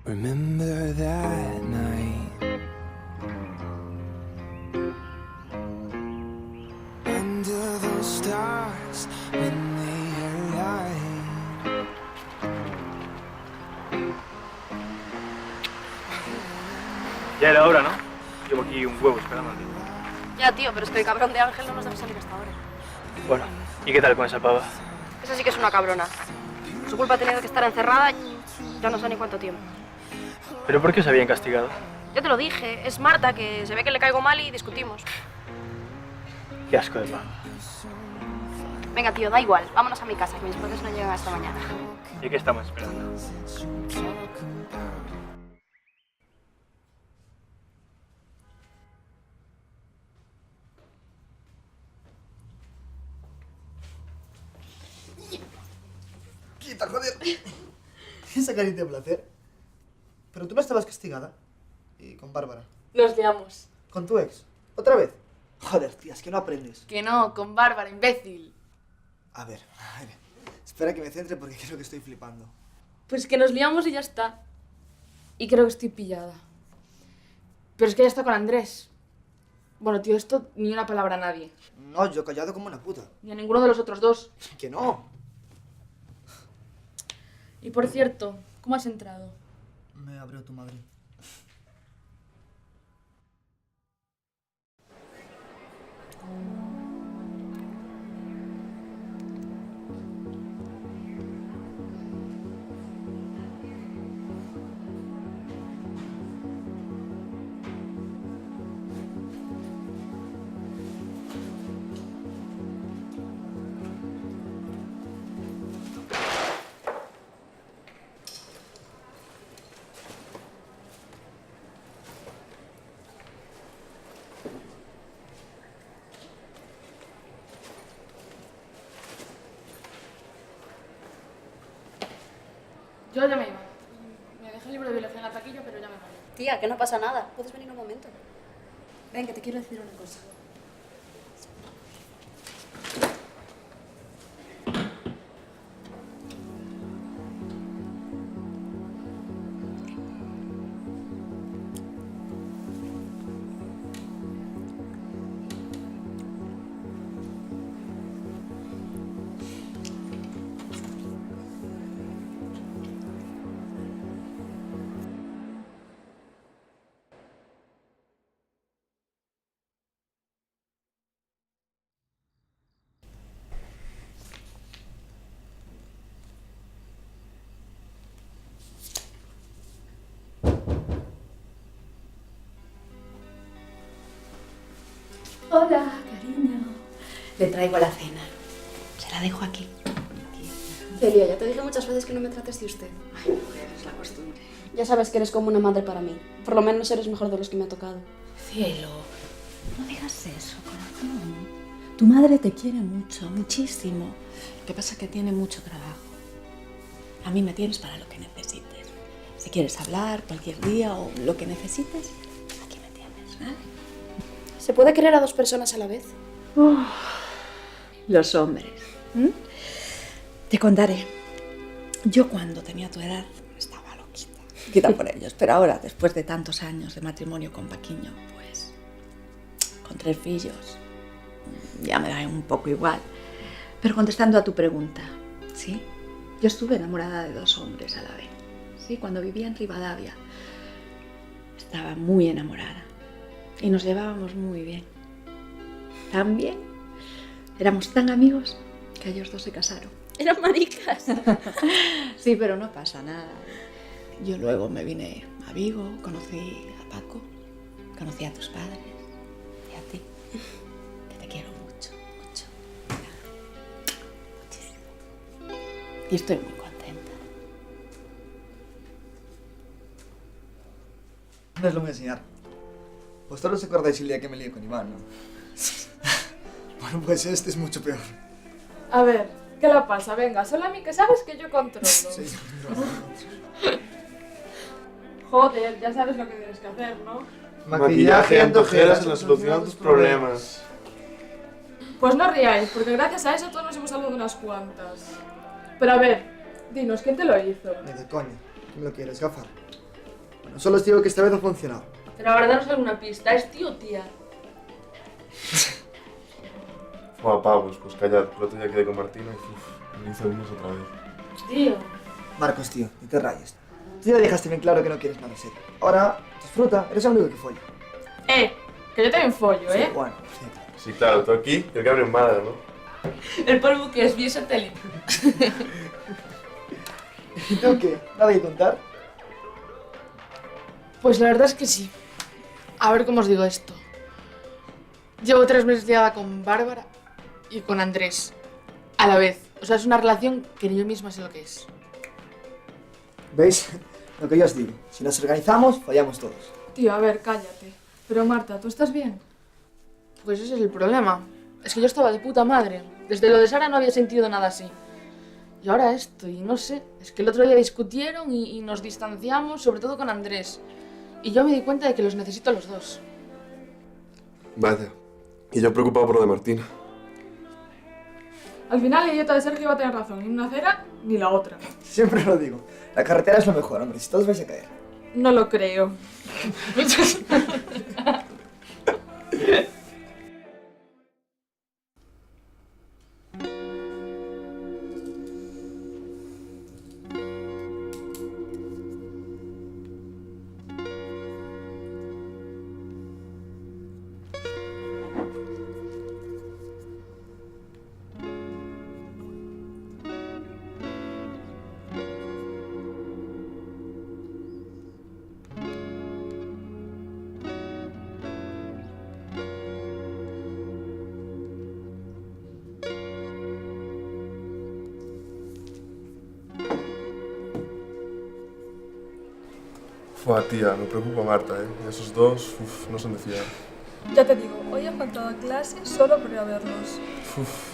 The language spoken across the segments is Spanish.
Remember that night under those stars when they aligned. Ya era hora, ¿no? Llevo aquí un huevo esperando. Ya, tío, pero es que el cabrón de Ángel no nos deja salir hasta ahora. Bueno, ¿y qué tal con esa pava? Esa sí que es una cabrona. Su culpa ha tenido que estar encerrada ya no sé ni cuánto tiempo. ¿Pero por qué os habían castigado? Yo te lo dije, es Marta, que se ve que le caigo mal y discutimos. Qué asco de pava. Venga, tío, da igual, vámonos a mi casa, que mis padres no llegan hasta mañana. ¿Y qué estamos esperando? ¡Quita, joder! Esa carita de placer. Pero tú no estabas castigada. Y con Bárbara. Nos liamos. ¿Con tu ex? ¿Otra vez? Joder, tía, es que no aprendes. Que no, con Bárbara, imbécil. A ver. Espera que me centre porque creo que estoy flipando. Pues que nos liamos y ya está. Y creo que estoy pillada. Pero es que ya está con Andrés. Bueno, tío, esto ni una palabra a nadie. No, yo callado como una puta. Ni a ninguno de los otros dos. Que no. Y por cierto, ¿cómo has entrado? Me abrió tu madre. Yo ya me iba. Me dejé el libro de biología en la taquilla, pero ya me voy. Tía, que no pasa nada, puedes venir un momento. Ven, que te quiero decir una cosa. Hola, cariño. Le traigo la cena. Se la dejo aquí. Celia, ya te dije muchas veces que no me trates de usted. Ay, mujer, es la costumbre. Ya sabes que eres como una madre para mí. Por lo menos eres mejor de los que me ha tocado. Cielo, no digas eso, corazón. Tu madre te quiere mucho, muchísimo. Lo que pasa es que tiene mucho trabajo. A mí me tienes para lo que necesites. Si quieres hablar cualquier día o lo que necesites, aquí me tienes, ¿vale? ¿Se puede querer a dos personas a la vez? Los hombres. Te contaré. Yo cuando tenía tu edad estaba loquita por ellos. Pero ahora, después de tantos años de matrimonio con Paquiño, pues con 3 fillos, ya me da un poco igual. Pero contestando a tu pregunta, ¿sí? Yo estuve enamorada de 2 hombres a la vez. Sí, cuando vivía en Rivadavia. Estaba muy enamorada. Y nos llevábamos muy bien. También éramos tan amigos que ellos 2 se casaron. Eran maricas. Sí, pero no pasa nada. Yo luego me vine a Vigo, conocí a Paco, conocí a tus padres y a ti, que te quiero mucho, mucho. Muchísimo. Y estoy muy contenta. No os lo voy a enseñar. Vosotros os acordáis el día que me lié con Iván, ¿no? Bueno, pues este es mucho peor. A ver, ¿qué la pasa? Venga, solo a mí que sabes que yo controlo. Sí, Joder, ya sabes lo que tienes que hacer, ¿no? Maquillaje y antojeras en la solución a tus problemas. Pues no ríais, porque gracias a eso todos nos hemos salvado de unas cuantas. Pero a ver, dinos, ¿quién te lo hizo? Ni de coña. ¿Qué me lo quieres gafar? Bueno, solo os digo que esta vez ha funcionado. Pero ahora danos alguna pista, ¿es tío o tía? Buah, pavos, pues callad. El otro día quedé con Martina y me hizo el otra vez. Tío. Marcos, tío, ni te rayes. Tú ya dejaste bien claro que no quieres nada serio. Ahora, disfruta, eres el único que folla. Que yo también follo, Sí, bueno, sí. Sí, claro, tú aquí, el que abre en Málaga, ¿no? El polvo que es vía satélite. ¿Y tú qué? ¿Nada que contar? Pues la verdad es que sí. A ver cómo os digo esto. Llevo 3 meses liada con Bárbara y con Andrés. A la vez. O sea, es una relación que ni yo misma sé lo que es. ¿Veis? Lo que yo os digo. Si nos organizamos, fallamos todos. Tío, a ver, cállate. Pero Marta, ¿tú estás bien? Pues ese es el problema. Es que yo estaba de puta madre. Desde lo de Sara no había sentido nada así. Y ahora esto, y no sé. Es que el otro día discutieron y nos distanciamos, sobre todo con Andrés. Y yo me di cuenta de que los necesito a los dos. Vaya. Y yo preocupado por lo de Martina. Al final la idiota de Sergio va a tener razón, ni una acera ni la otra. Siempre lo digo. La carretera es lo mejor, hombre. Si todos vais a caer. No lo creo. Fua, tía, me preocupa Marta, ¿eh? Esos dos, no son de fiar. Ya te digo, hoy han faltado a clase solo por ir a vernos.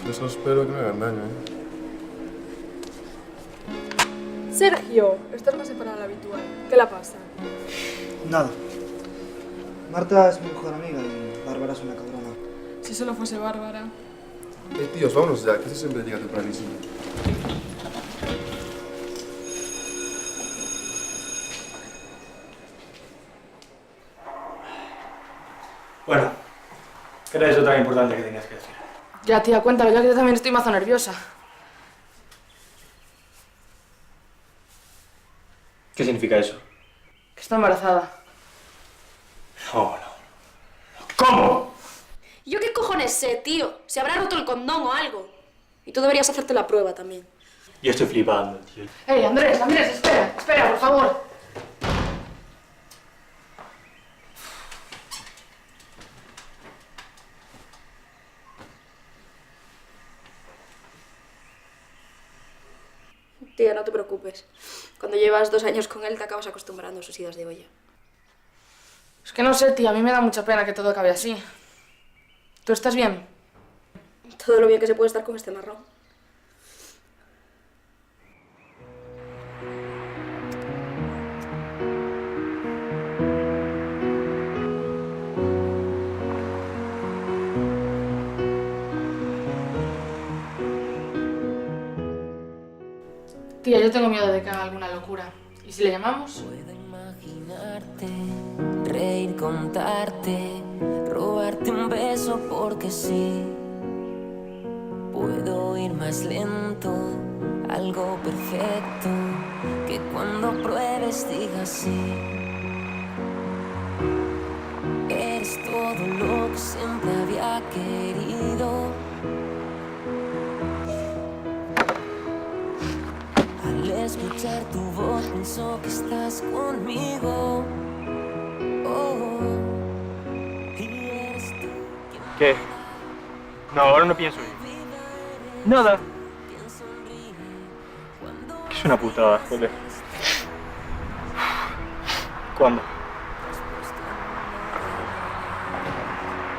Eso espero que me hagan daño, ¿eh? Sergio, estás más separado de lo habitual. ¿Qué la pasa? Nada. Marta es mi mejor amiga y Bárbara es una cabrona. Si solo fuese Bárbara. Tíos, vámonos ya, que eso siempre llega tempranísimo. Bueno, ¿qué era eso tan importante que tenías que decir? Ya, tía, cuéntalo, ya que yo también estoy mazo nerviosa. ¿Qué significa eso? Que está embarazada. No. ¿Cómo? ¿Yo qué cojones sé, tío? Se habrá roto el condón o algo. Y tú deberías hacerte la prueba también. Yo estoy flipando, tío. ¡Ey, Andrés, espera, por favor! Tía, no te preocupes. Cuando llevas 2 años con él te acabas acostumbrando a sus idas de olla. Es que no sé, tía, a mí me da mucha pena que todo acabe así. ¿Tú estás bien? Todo lo bien que se puede estar con este marrón. Tía, yo tengo miedo de que haga alguna locura. ¿Y si le llamamos? Puedo imaginarte, reír, contarte, robarte un beso porque sí. Puedo ir más lento, algo perfecto, que cuando pruebes digas sí. Eres todo lo que siempre había querido. Al escuchar tu voz pienso que estás conmigo. Y eres tú quien ¿Qué? No, ahora no pienso ir. Nada. Que es una putada, joder. ¿Cuándo?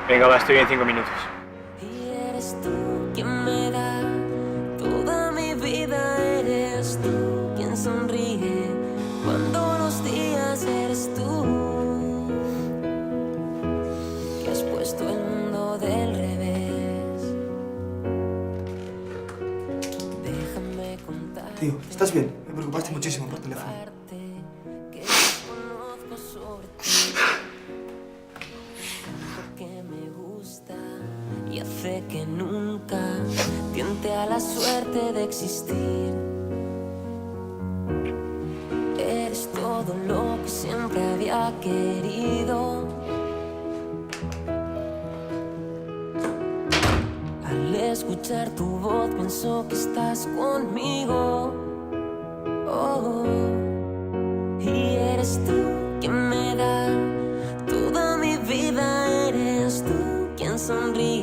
Venga, va, estoy en 5 minutos. Y eres tú quien me da toda mi vida. Eres tú quien sonríe cuando los días eres tú. Que has puesto el mundo del revés. Déjame contar. Tío, ¿estás bien? Me preocupaste muchísimo por teléfono. Que desconozco hace que nunca tiente a la suerte de existir. Eres todo lo que siempre había querido. Al escuchar tu voz pienso que estás conmigo. Oh, y eres tú quien me da toda mi vida. Eres tú quien sonríe